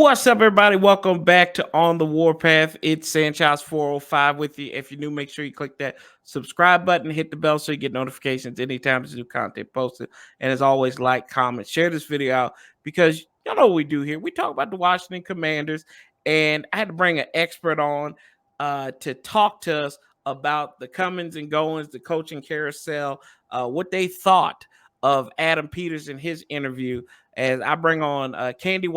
What's up, everybody? Welcome back to On the Warpath. It's Sanchez 405 with you. If you're new, make sure you click that subscribe button, hit the bell so you get notifications anytime there's new content posted. And as always, like, comment, share this video out because y'all know what we do here. We talk about the Washington Commanders, and I had to bring an expert on to talk to us about the comings and goings, the coaching carousel, what they thought of Adam Peters in his interview. As I bring on Candi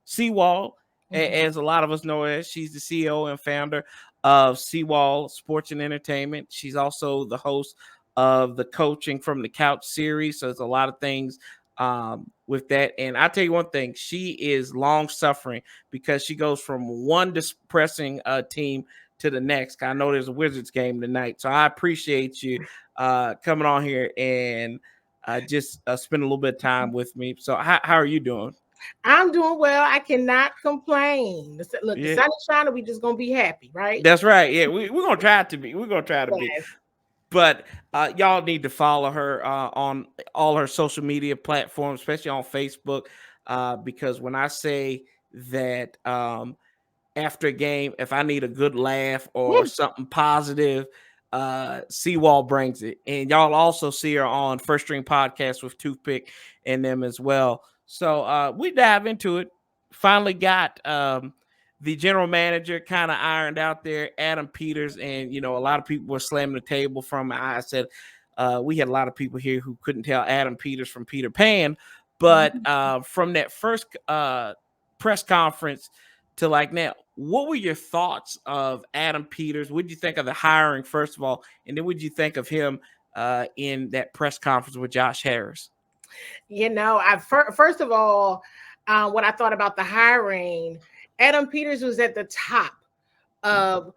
CWall, as a lot of us know her. She's the CEO and founder of CWall Sports and Entertainment. She's also the host of the Coaching from the Couch series. So there's a lot of things with that. And I tell you one thing, she is long suffering because she goes from one depressing team to the next. I know there's a Wizards game tonight. So I appreciate you coming on here and just spend a little bit of time with me. So how are you doing? I'm doing well. I cannot complain. Look, the sun is shining. We just gonna be happy, right? That's right. Yeah, we're gonna try to be. We're gonna try to be. But y'all need to follow her on all her social media platforms, especially on Facebook, because when I say that after a game, if I need a good laugh or something positive, CWall brings it. And y'all also see her on First String Podcast with Toothpick and them as well. So we dive into it. Finally got the general manager kind of ironed out there, Adam Peters. And, a lot of people were slamming the table from, I said, we had a lot of people here who couldn't tell Adam Peters from Peter Pan. But from that first press conference to like now, what were your thoughts of Adam Peters? What did you think of the hiring, first of all? And then what did you think of him in that press conference with Josh Harris? First of all, what I thought about the hiring, Adam Peters was at the top of,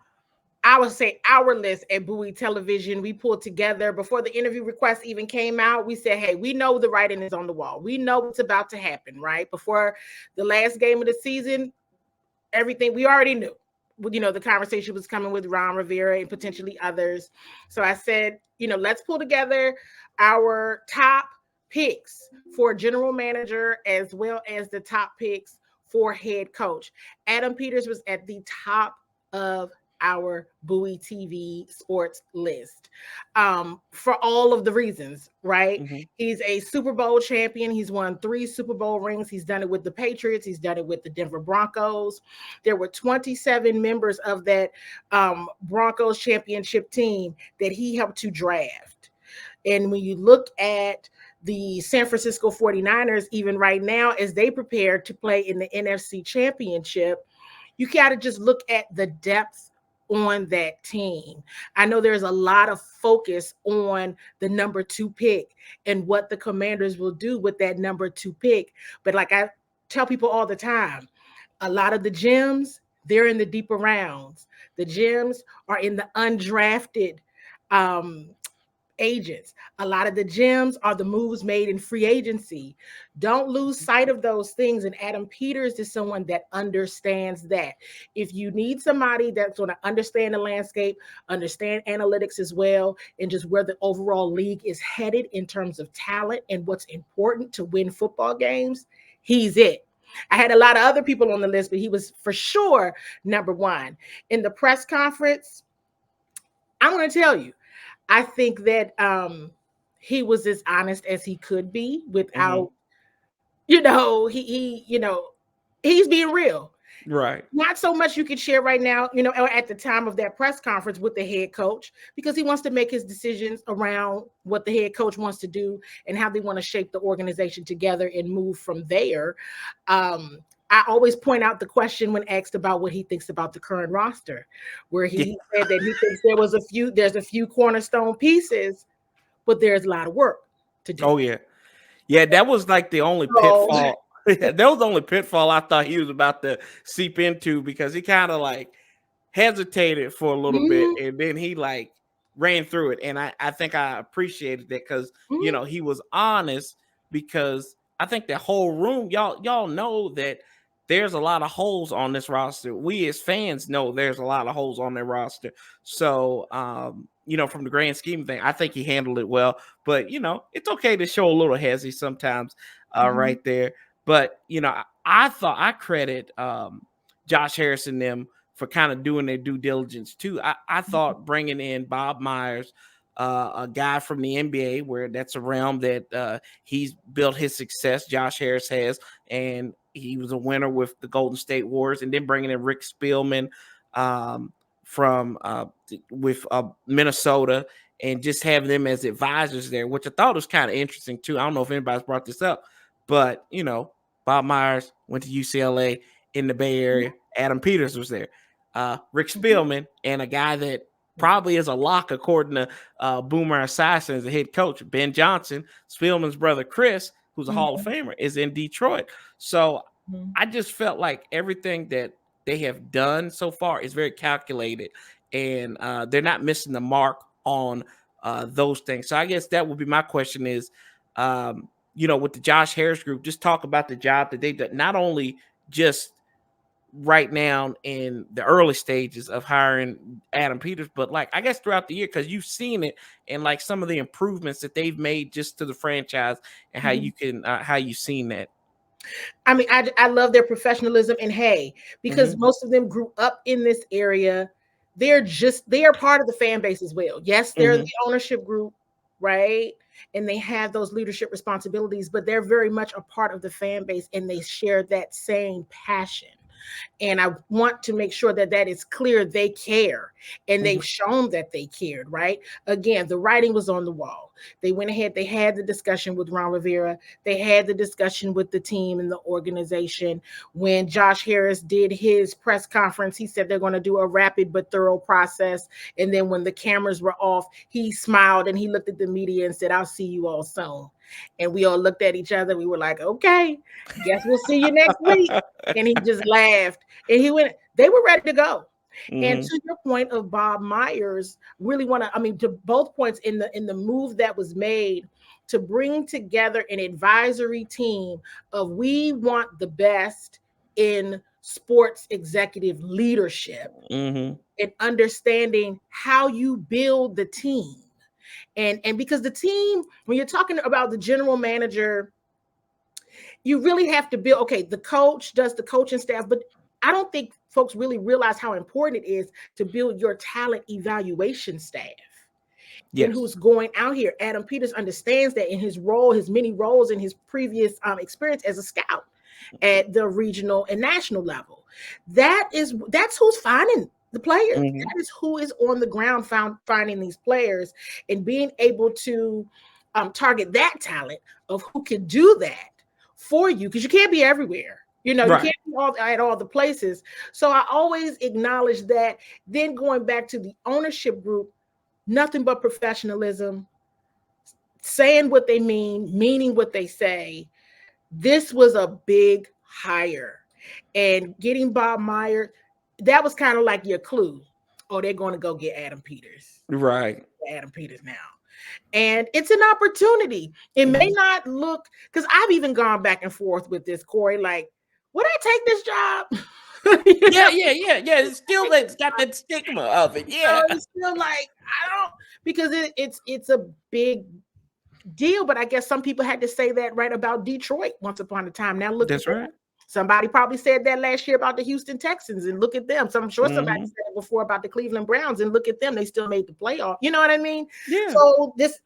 I would say, our list at Bowie Television. We pulled together before the interview request even came out. We said, hey, we know the writing is on the wall. We know what's about to happen, right? Before the last game of the season, everything we already knew. The conversation was coming with Ron Rivera and potentially others. So I said, let's pull together our top picks for general manager as well as the top picks for head coach. Adam Peters was at the top of our Bowie TV sports list for all of the reasons, right? Mm-hmm. He's a Super Bowl champion. He's won 3 Super Bowl rings. He's done it with the Patriots. He's done it with the Denver Broncos. There were 27 members of that Broncos championship team that he helped to draft. And when you look at the San Francisco 49ers, even right now, as they prepare to play in the NFC Championship, you got to just look at the depth on that team. I know there's a lot of focus on the number 2 pick and what the Commanders will do with that number 2 pick. But like I tell people all the time, a lot of the gems, they're in the deeper rounds. The gems are in the undrafted agents. A lot of the gems are the moves made in free agency. Don't lose sight of those things. And Adam Peters is someone that understands that. If you need somebody that's going to understand the landscape, understand analytics as well, and just where the overall league is headed in terms of talent and what's important to win football games, he's it. I had a lot of other people on the list, but he was for sure number 1. In the press conference, I'm going to tell you, I think that he was as honest as he could be without, he's being real. Right. Not so much you could share right now, at the time of that press conference with the head coach, because he wants to make his decisions around what the head coach wants to do and how they want to shape the organization together and move from there. I always point out the question when asked about what he thinks about the current roster, where he said that he thinks there's a few cornerstone pieces, but there's a lot of work to do. Oh, yeah. Yeah, that was like the only pitfall. That was the only pitfall I thought he was about to seep into, because he kind of like hesitated for a little bit and then he like ran through it. And I think I appreciated that because, he was honest, because I think the whole room, y'all know that there's a lot of holes on this roster. We as fans know there's a lot of holes on their roster. So, from the grand scheme of things, I think he handled it well. But, it's okay to show a little hezzy sometimes right there. But, I thought I credit Josh Harris and them for kind of doing their due diligence too. I thought bringing in Bob Myers, a guy from the NBA, where that's a realm that he's built his success. Josh Harris has, and he was a winner with the Golden State Warriors, and then bringing in Rick Spielman from with Minnesota, and just having them as advisors there, which I thought was kind of interesting too. I don't know if anybody's brought this up, but Bob Myers went to UCLA in the Bay Area. Adam Peters was there. Rick Spielman, and a guy that probably is a lock according to Boomer Esiason as the head coach, Ben Johnson, Spielman's brother Chris, who's a Hall of Famer, is in Detroit. So I just felt like everything that they have done so far is very calculated, and they're not missing the mark on those things. So I guess that would be my question is, with the Josh Harris group, just talk about the job that they've done, not only just right now in the early stages of hiring Adam Peters, but like I guess throughout the year, because you've seen it and like some of the improvements that they've made just to the franchise and how you can how you've seen that. I mean, I love their professionalism, and hey, because most of them grew up in this area, they are part of the fan base as well. Yes, they're the ownership group, right? And they have those leadership responsibilities, but they're very much a part of the fan base, and they share that same passion. And I want to make sure that that is clear. They care, and they've shown that they cared, right? Again, the writing was on the wall. They went ahead, they had the discussion with Ron Rivera. They had the discussion with the team and the organization. When Josh Harris did his press conference, he said they're going to do a rapid but thorough process. And then when the cameras were off, he smiled and he looked at the media and said, "I'll see you all soon." And we all looked at each other. We were like, "Okay, guess we'll see you next week." And he just laughed and he went, they were ready to go. And to your point of Bob Myers, really to both points in the move that was made to bring together an advisory team of, we want the best in sports executive leadership and understanding how you build the team. And because the team, when you're talking about the general manager, you really have to build, okay, the coach does the coaching staff, but I don't think folks really realize how important it is to build your talent evaluation staff. And who's going out here. Adam Peters understands that in his role, his many roles in his previous experience as a scout at the regional and national level. That's who's finding the players. That is who is on the ground finding these players and being able to target that talent of who can do that for you, because you can't be everywhere. You can't be at all the places. So I always acknowledge that. Then going back to the ownership group, nothing but professionalism, saying what they mean, meaning what they say. This was a big hire. And getting Bob Myers, that was kind of like your clue. Oh, they're going to go get Adam Peters. Right. Adam Peters now. And it's an opportunity. It may not look, because I've even gone back and forth with this, Corey, like, would I take this job? Yeah. It's got that stigma of it. Yeah. It's still like, I don't, because it's a big deal. But I guess some people had to say that right about Detroit once upon a time. Now look, that's right. Somebody probably said that last year about the Houston Texans, and look at them. So I'm sure somebody said it before about the Cleveland Browns, and look at them. They still made the playoff. You know what I mean? Yeah. So this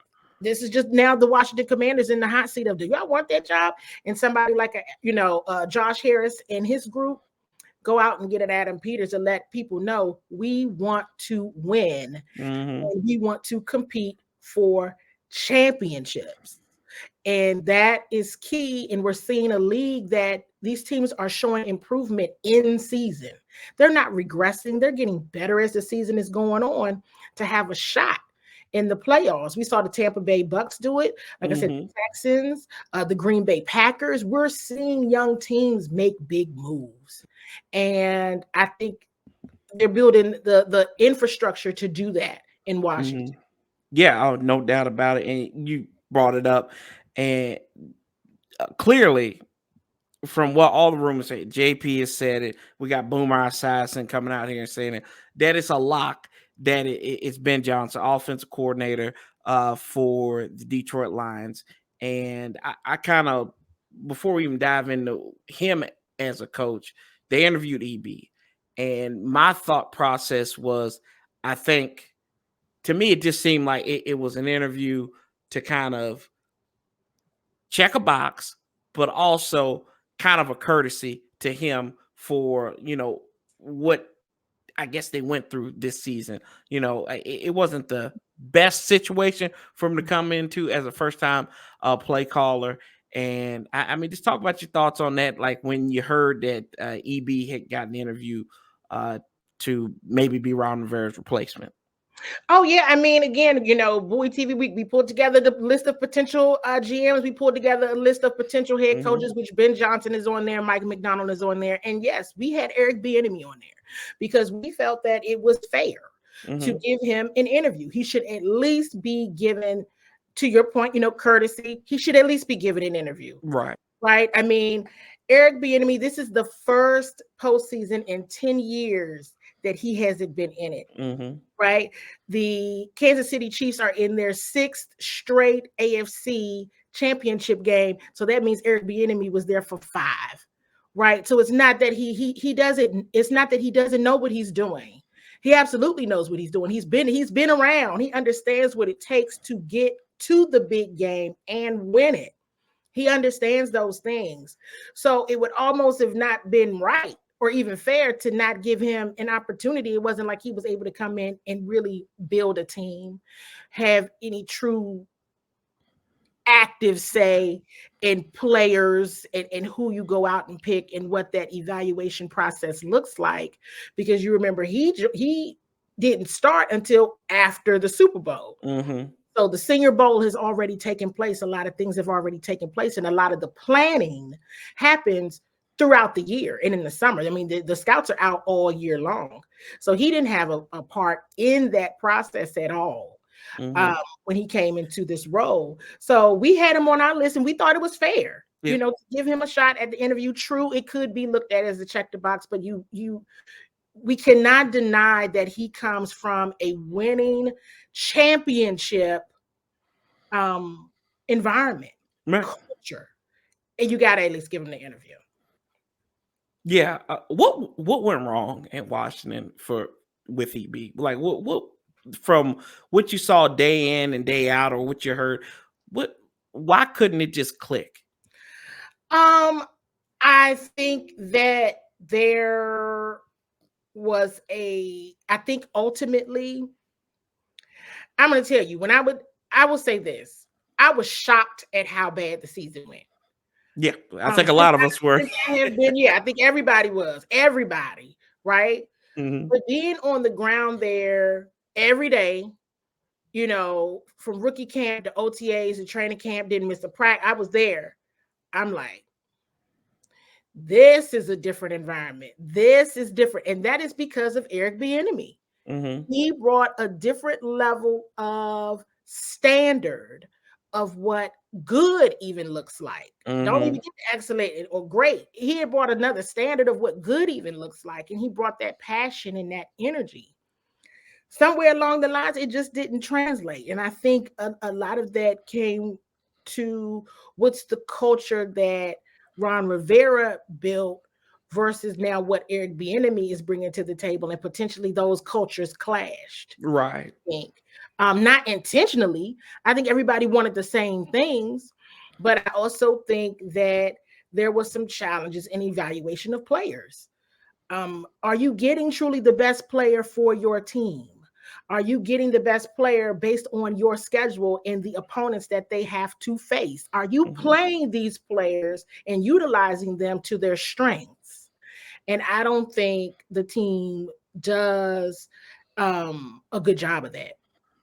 is just now the Washington Commanders in the hot seat of, do y'all want that job? And somebody like Josh Harris and his group go out and get an Adam Peters and let people know, we want to win and we want to compete for championships. And that is key. And we're seeing a league that these teams are showing improvement in season. They're not regressing. They're getting better as the season is going on to have a shot in the playoffs. We saw the Tampa Bay Bucks do it. Like I said, the Texans, the Green Bay Packers. We're seeing young teams make big moves. And I think they're building the infrastructure to do that in Washington. Yeah, no doubt about it. And you brought it up. And clearly, from what all the rumors say, JP has said it. We got Boomer Esiason coming out here and saying it. That it's a lock that it's Ben Johnson, offensive coordinator for the Detroit Lions. And I kind of, before we even dive into him as a coach, they interviewed EB. And my thought process was, I think, to me, it just seemed like it was an interview to kind of check a box, but also kind of a courtesy to him for, what I guess they went through this season. It wasn't the best situation for him to come into as a first time play caller. And I mean, just talk about your thoughts on that. Like when you heard that EB had gotten an interview to maybe be Ron Rivera's replacement. Oh yeah, I mean, again, Bowie TV Week, we pulled together the list of potential GMs. We pulled together a list of potential head coaches, which Ben Johnson is on there, Mike McDonald is on there, and yes, we had Eric Bieniemy on there because we felt that it was fair to give him an interview. He should at least be given, to your point, courtesy. He should at least be given an interview, right? I mean, Eric Bieniemy, this is the first postseason in 10 years that he hasn't been in it. Right? The Kansas City Chiefs are in their 6th straight AFC championship game. So that means Eric Bieniemy was there for 5. Right? So it's not that he doesn't, it's not that he doesn't know what he's doing. He absolutely knows what he's doing. He's been around. He understands what it takes to get to the big game and win it. He understands those things. So it would almost have not been right or even fair to not give him an opportunity. It wasn't like he was able to come in and really build a team, have any true active say in players and who you go out and pick and what that evaluation process looks like. Because you remember, he didn't start until after the Super Bowl. So the Senior Bowl has already taken place. A lot of things have already taken place, and a lot of the planning happens throughout the year and in the summer. I mean, the scouts are out all year long. So he didn't have a part in that process at all when he came into this role. So we had him on our list, and we thought it was fair, to give him a shot at the interview. True, it could be looked at as a check the box, but we cannot deny that he comes from a winning championship environment, culture, and you got to at least give him the interview. Yeah, what went wrong in Washington with EB? Like what from what you saw day in and day out, or what you heard, why couldn't it just click? I think that there was I think ultimately, I'm going to tell you, I will say this. I was shocked at how bad the season went. Yeah, I think a lot of us were. I think everybody was. Everybody, right? But being on the ground there every day, from rookie camp to OTAs and training camp, didn't miss a practice. I was there. I'm like, this is a different environment. This is different. And that is because of Eric Bieniemy. He brought a different level of standard of what good even looks like. Don't even get to excellent or great. He had brought another standard of what good even looks like. And he brought that passion and that energy. Somewhere along the lines, it just didn't translate. And I think a lot of that came to what's the culture that Ron Rivera built versus now what Eric Bieniemy is bringing to the table, and potentially those cultures clashed. Right. I think. Not intentionally. I think everybody wanted the same things, but I also think that there was some challenges in evaluation of players. Are you getting truly the best player for your team? Are you getting the best player based on your schedule and the opponents that they have to face? Are you playing these players and utilizing them to their strengths? And I don't think the team does a good job of that,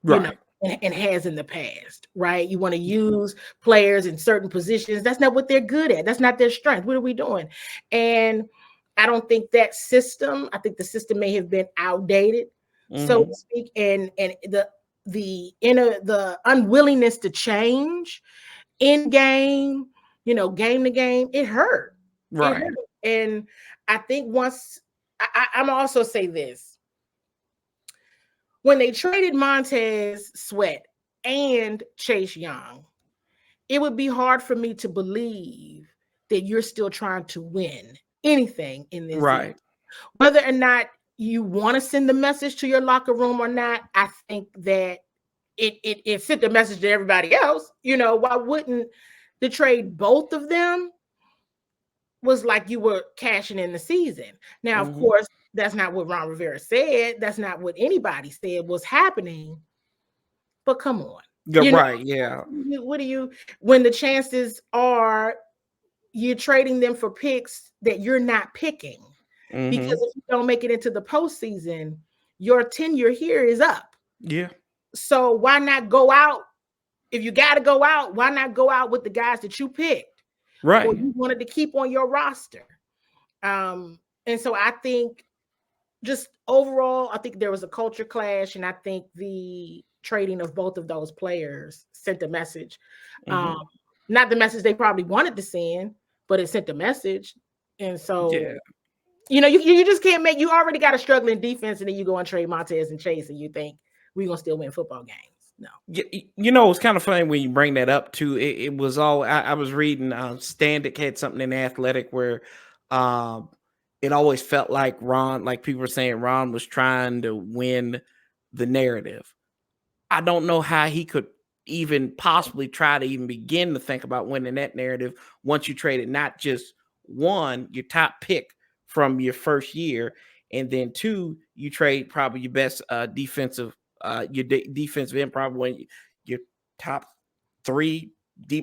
right. And has in the past, right? You want to use players in certain positions. That's not what they're good at. That's not their strength. What are we doing? And I don't think that system, I think the system may have been outdated, so to speak, and the unwillingness to change in game, game to game, it hurt. Right. It hurt. And I think once I'm also say this. When they traded Montez Sweat and Chase Young, it would be hard for me to believe that you're still trying to win anything in this season. Right. Whether or not you want to send the message to your locker room or not, I think that it sent the message to everybody else. Why wouldn't the trade both of them was like you were cashing in the season? Now, of course, that's not what Ron Rivera said. That's not what anybody said was happening. But come on. Yeah, right. Yeah. What do you, when the chances are you're trading them for picks that you're not picking? Because if you don't make it into the postseason, your tenure here is up. Yeah. So why not go out? If you got to go out, why not go out with the guys that you picked? Right. Or you wanted to keep on your roster? And so I think just overall, I think there was a culture clash, and I think the trading of both of those players sent a message. Not the message they probably wanted to send, but it sent a message. And so, you just can't make, you already got a struggling defense, and then you go and trade Montez and Chase, and you think we're going to still win football games. No. It's kind of funny when you bring that up too. It was all, I was reading, Standick had something in Athletic where it always felt like Ron, like people were saying Ron was trying to win the narrative. I don't know how he could even possibly try to even begin to think about winning that narrative once you traded not just one, your top pick from your first year, and then two, you trade probably your best defensive defensive end, probably your top three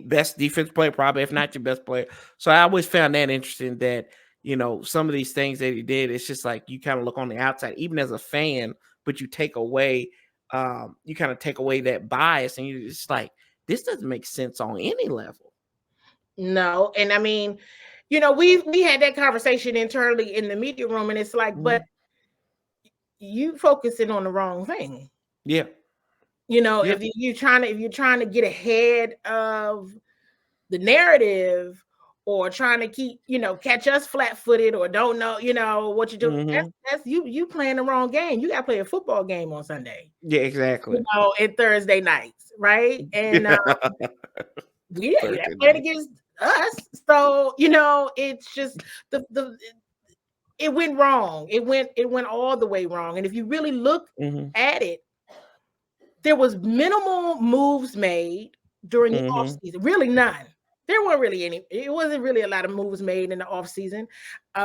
best defense player, probably, if not your best player. So I always found that interesting that, some of these things that he did, it's just like you kind of look on the outside, even as a fan, but you take away, you kind of take away that bias, and you're just like, this doesn't make sense on any level. No. And I mean, we had that conversation internally in the media room, and it's like, but you focusing on the wrong thing. Yeah. If you're trying to get ahead of the narrative, or trying to keep, catch us flat-footed, or don't know, what you do, that's you playing the wrong game. You got to play a football game on Sunday. Yeah, exactly. And Thursday nights, right? And you're playing against us. So, it's just it went wrong. It went all the way wrong. And if you really look at it, there was minimal moves made during the offseason. Really none. There weren't really any. It wasn't really a lot of moves made in the offseason.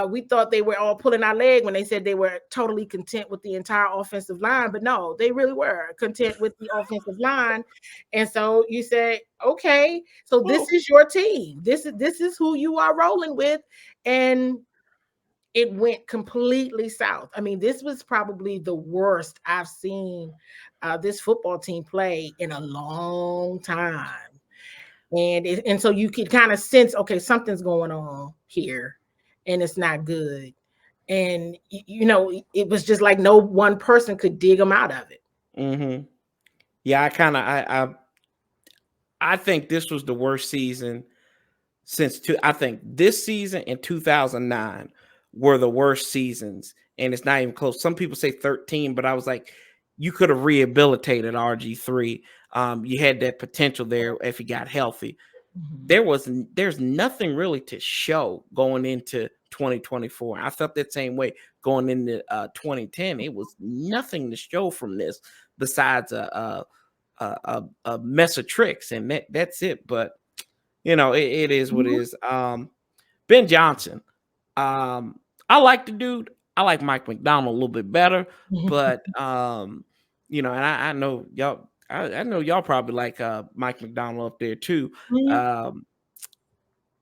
We thought they were all pulling our leg when they said they were totally content with the entire offensive line. But no, they really were content with the offensive line. And so you say, okay, so this is your team. This is who you are rolling with. And it went completely south. I mean, this was probably the worst I've seen this football team play in a long time. And so you could kind of sense, okay, something's going on here, and it's not good. And, it was just like no one person could dig them out of it. Yeah, I think this was the worst season I think this season and 2009 were the worst seasons, and it's not even close. Some people say 13, but I was like, you could have rehabilitated RG3. You had that potential there if he got healthy. There's nothing really to show going into 2024. I felt that same way going into 2010. It was nothing to show from this besides a mess of tricks, and that's it. But it is what it is. Ben Johnson. I like the dude. I like Mike McDonald a little bit better, but and I know y'all. I know y'all probably like Mike McDonald up there too.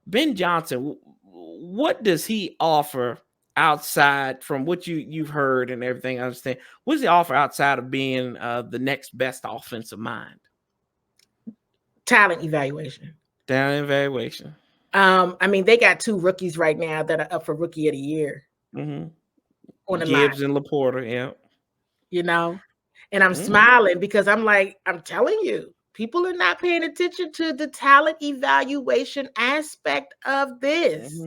Ben Johnson, what does he offer outside from what you've heard and everything? I understand. What does he offer outside of being the next best offensive mind? Talent evaluation. Talent evaluation. I mean, they got two rookies right now that are up for Rookie of the Year. On the Gibbs line. and Laporta, yeah. And I'm smiling because I'm like, I'm telling you, people are not paying attention to the talent evaluation aspect of this.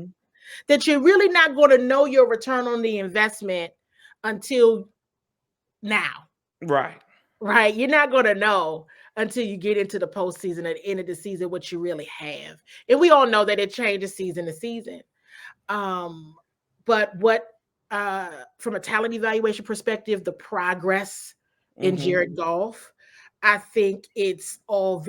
That you're really not going to know your return on the investment until now. Right. You're not going to know until you get into the postseason at the end of the season what you really have. And we all know that it changes season to season. But what from a talent evaluation perspective, the progress in Jared Goff, I think it's all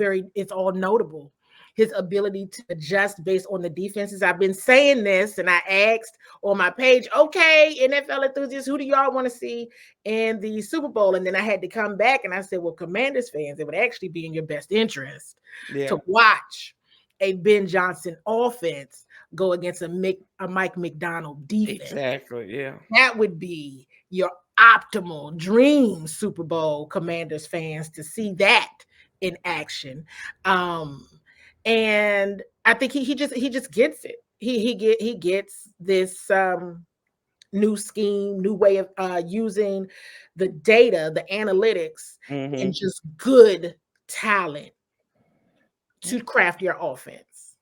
notable. His ability to adjust based on the defenses. I've been saying this, and I asked on my page, okay, NFL enthusiasts, who do y'all want to see in the Super Bowl? And then I had to come back and I said, well, Commanders fans, it would actually be in your best interest to watch a Ben Johnson offense go against a Mike McDonald defense. Exactly, yeah. That would be your optimal dream Super Bowl, Commanders fans, to see that in action. And I think he just gets it. He gets this new scheme, new way of using the data, the analytics, and just good talent to craft your offense.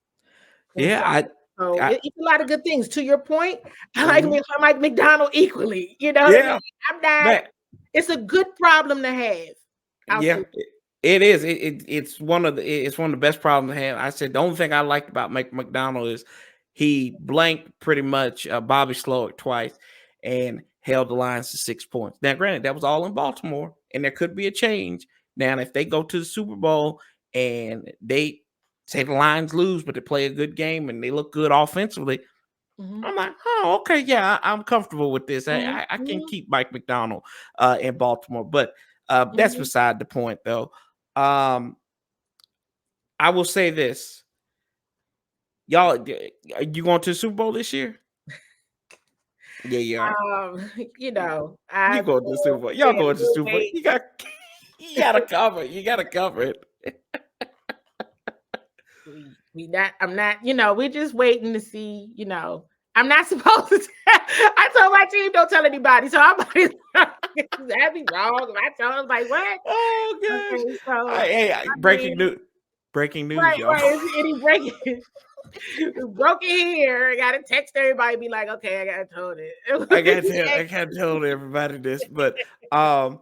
Yeah, so it's a lot of good things. To your point, I like McDonald equally. You know what I mean? I'm not. It's a good problem to have. It is. It's one of the best problems to have. I said the only thing I liked about Mike McDonald is he blanked pretty much Bobby Slowick twice and held the Lions to 6 points. Now, granted, that was all in Baltimore, and there could be a change. Now, if they go to the Super Bowl and they say the Lions lose, but they play a good game and they look good offensively, I'm like, oh, okay, yeah, I'm comfortable with this. I can keep Mike McDonald in Baltimore, but that's beside the point, though. I will say this. Y'all, are you going to the Super Bowl this year? Yeah, you are. You know, you going to the Super Bowl. Y'all going to the Super Bowl. You gotta cover it. You gotta cover it. I'm not, we're just waiting to see, I'm not supposed to. I told my team, don't tell anybody. So I'm like, that'd be wrong. If I told them, like, what? Oh, gosh. Okay, so, hey, breaking news. Breaking news, right, y'all. Right. Any breaking? Broke it here. I gotta text everybody. Be like, okay, I gotta told it. I gotta tell everybody this, but I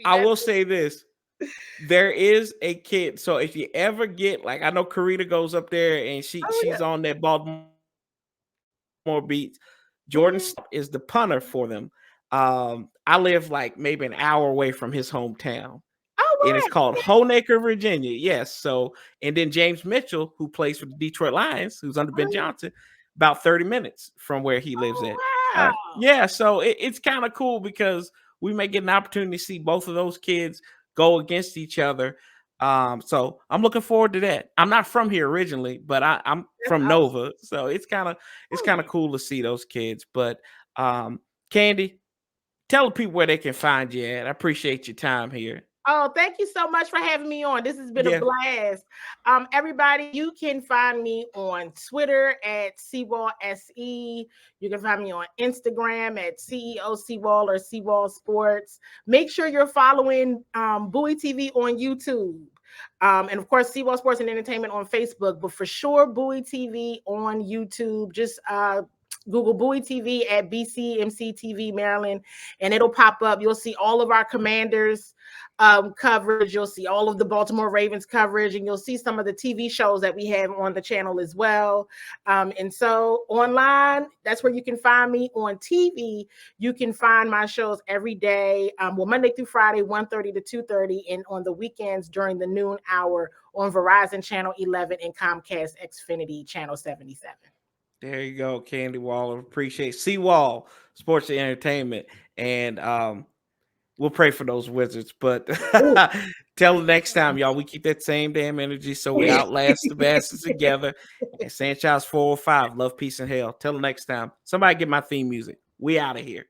will say this: there is a kid. So if you ever get like, I know Karita goes up there and she's on that Baltimore beat. Jordan is the punter for them. I live like maybe an hour away from his hometown. And it's called Honaker, Virginia. Yes. So, and then James Mitchell, who plays for the Detroit Lions, who's under Ben Johnson, about 30 minutes from where he lives at. Yeah. So it's kind of cool because we may get an opportunity to see both of those kids go against each other. So I'm looking forward to that. I'm not from here originally, but I'm from Nova. So it's kind of cool to see those kids. But Candi, tell the people where they can find you at. I appreciate your time here. Oh, thank you so much for having me on. This has been a blast. Everybody, you can find me on Twitter at CWall SE. You can find me on Instagram at CEO CWall or CWall Sports. Make sure you're following Bowie TV on YouTube. And of course, CWall Sports and Entertainment on Facebook, but for sure, Bowie TV on YouTube. Just Google Bowie TV at BCMC TV Maryland, and it'll pop up. You'll see all of our Commanders coverage. You'll see all of the Baltimore Ravens coverage, and you'll see some of the TV shows that we have on the channel as well. And so online, that's where you can find me. On TV, you can find my shows every day, Monday through Friday, 1:30 to 2:30, and on the weekends during the noon hour on Verizon Channel 11 and Comcast Xfinity Channel 77. There you go, Candi Waller. Appreciate CWall Sports and Entertainment, and we'll pray for those Wizards. But till next time, y'all, we keep that same damn energy so we outlast the bastards together. And Sanchez 405, love, peace, and hell. Till next time, somebody get my theme music. We out of here.